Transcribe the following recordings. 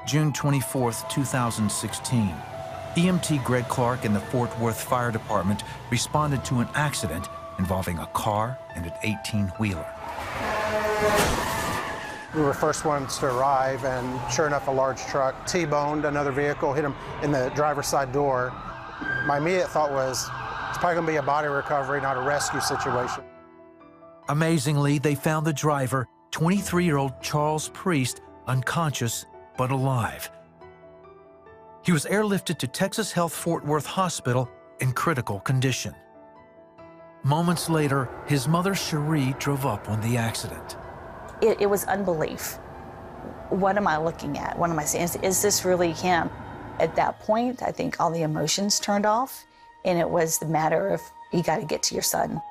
June 24, 2016. EMT Greg Clark and the Fort Worth Fire Department responded to an accident involving a car and an 18-wheeler. We were the first ones to arrive, and sure enough, a large truck T-boned another vehicle, hit him in the driver's side door. My immediate thought was, it's probably going to be a body recovery, not a rescue situation. Amazingly, they found the driver, 23-year-old Charles Priest, unconscious but alive. He was airlifted to Texas Health Fort Worth Hospital in critical condition. Moments later, his mother, Cherie, drove up on the accident. It was unbelief. What am I looking at? What am I seeing? Is this really him? At that point, I think all the emotions turned off, and it was the matter of, you got to get to your son.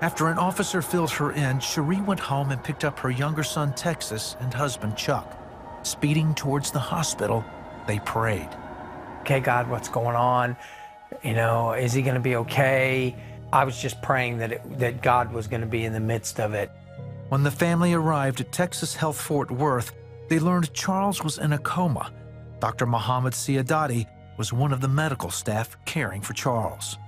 After an officer filled her in, Cherie went home and picked up her younger son, Texas, and husband, Chuck. Speeding towards the hospital, they prayed. Okay, God, what's going on? You know, is he going to be okay? I was just praying that God was going to be in the midst of it. When the family arrived at Texas Health Fort Worth, they learned Charles was in a coma. Dr. Muhammad Siadati was one of the medical staff caring for Charles.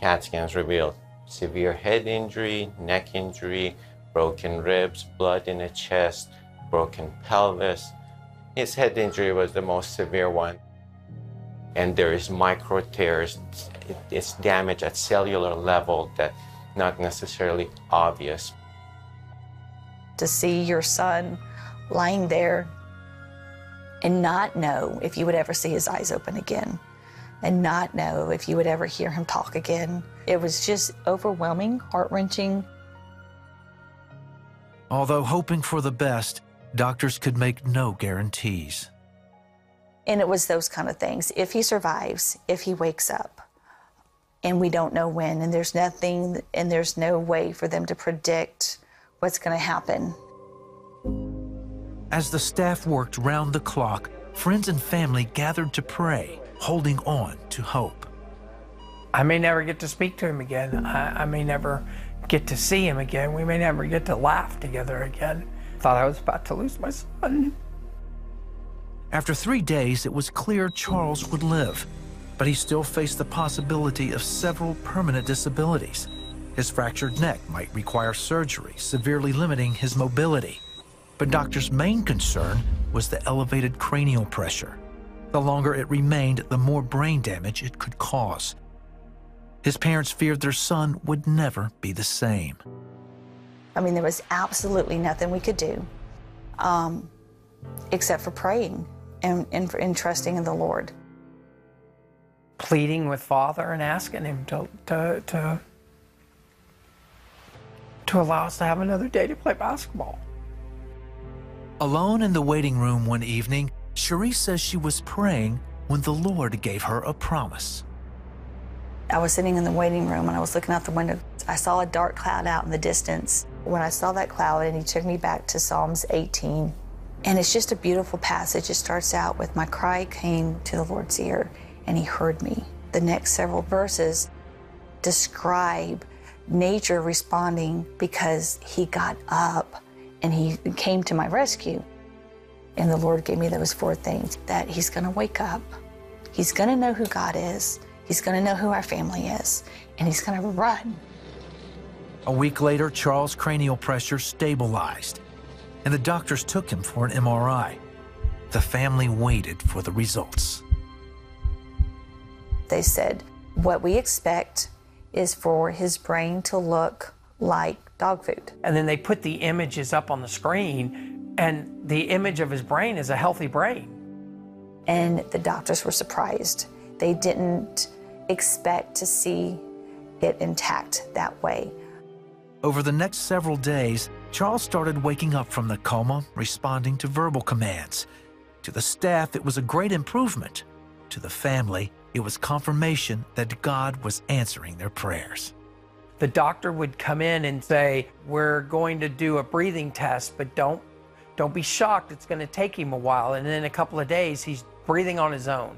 CAT scans revealed severe head injury, neck injury, broken ribs, blood in the chest, broken pelvis. His head injury was the most severe one. And there is micro tears. It's damage at cellular level that not necessarily obvious. To see your son lying there and not know if you would ever see his eyes open again, and not know if you would ever hear him talk again. It was just overwhelming, heart-wrenching. Although hoping for the best, doctors could make no guarantees. And it was those kind of things. If he survives, if he wakes up, and we don't know when, and there's nothing, and there's no way for them to predict what's going to happen. As the staff worked round the clock, friends and family gathered to pray, holding on to hope. I may never get to speak to him again. I may never get to see him again. We may never get to laugh together again. Thought I was about to lose my son. After 3 days, it was clear Charles would live, but he still faced the possibility of several permanent disabilities. His fractured neck might require surgery, severely limiting his mobility. But doctors' main concern was the elevated cranial pressure. The longer it remained, the more brain damage it could cause. His parents feared their son would never be the same. I mean, there was absolutely nothing we could do except for praying and trusting in the Lord. Pleading with Father and asking him to allow us to have another day to play basketball. Alone in the waiting room one evening, Cherie says she was praying when the Lord gave her a promise. I was sitting in the waiting room and I was looking out the window. I saw a dark cloud out in the distance. When I saw that cloud, and he took me back to Psalms 18. And it's just a beautiful passage. It starts out with, my cry came to the Lord's ear, and he heard me. The next several verses describe nature responding because he got up and he came to my rescue. And the Lord gave me those 4 things: that he's going to wake up, he's going to know who God is, he's going to know who our family is, and he's going to run. A week later, Charles' cranial pressure stabilized, and the doctors took him for an MRI. The family waited for the results. They said, what we expect is for his brain to look like dog food. And then they put the images up on the screen, and the image of his brain is a healthy brain. And the doctors were surprised. They didn't expect to see it intact that way. Over the next several days, Charles started waking up from the coma, responding to verbal commands. To the staff, it was a great improvement. To the family, it was confirmation that God was answering their prayers. The doctor would come in and say, we're going to do a breathing test, but don't be shocked, it's going to take him a while. And in a couple of days, he's breathing on his own.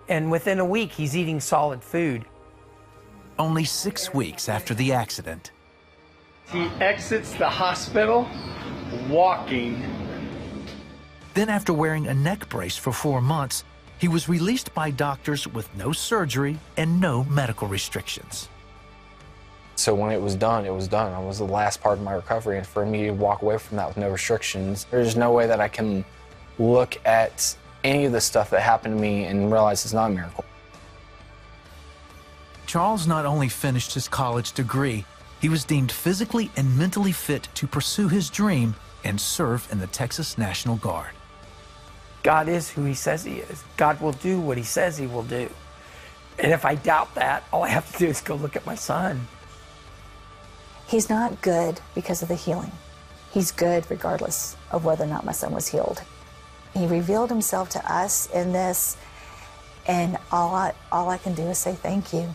And within a week, he's eating solid food. Only 6 weeks after the accident, he exits the hospital walking. Then, after wearing a neck brace for 4 months, he was released by doctors with no surgery and no medical restrictions. So when it was done, it was done. It was the last part of my recovery, and for me to walk away from that with no restrictions, there's no way that I can look at any of the stuff that happened to me and realize it's not a miracle. Charles not only finished his college degree, he was deemed physically and mentally fit to pursue his dream and serve in the Texas National Guard. God is who he says he is. God will do what he says he will do. And if I doubt that, all I have to do is go look at my son. He's not good because of the healing. He's good regardless of whether or not my son was healed. He revealed himself to us in this, and all I can do is say thank you.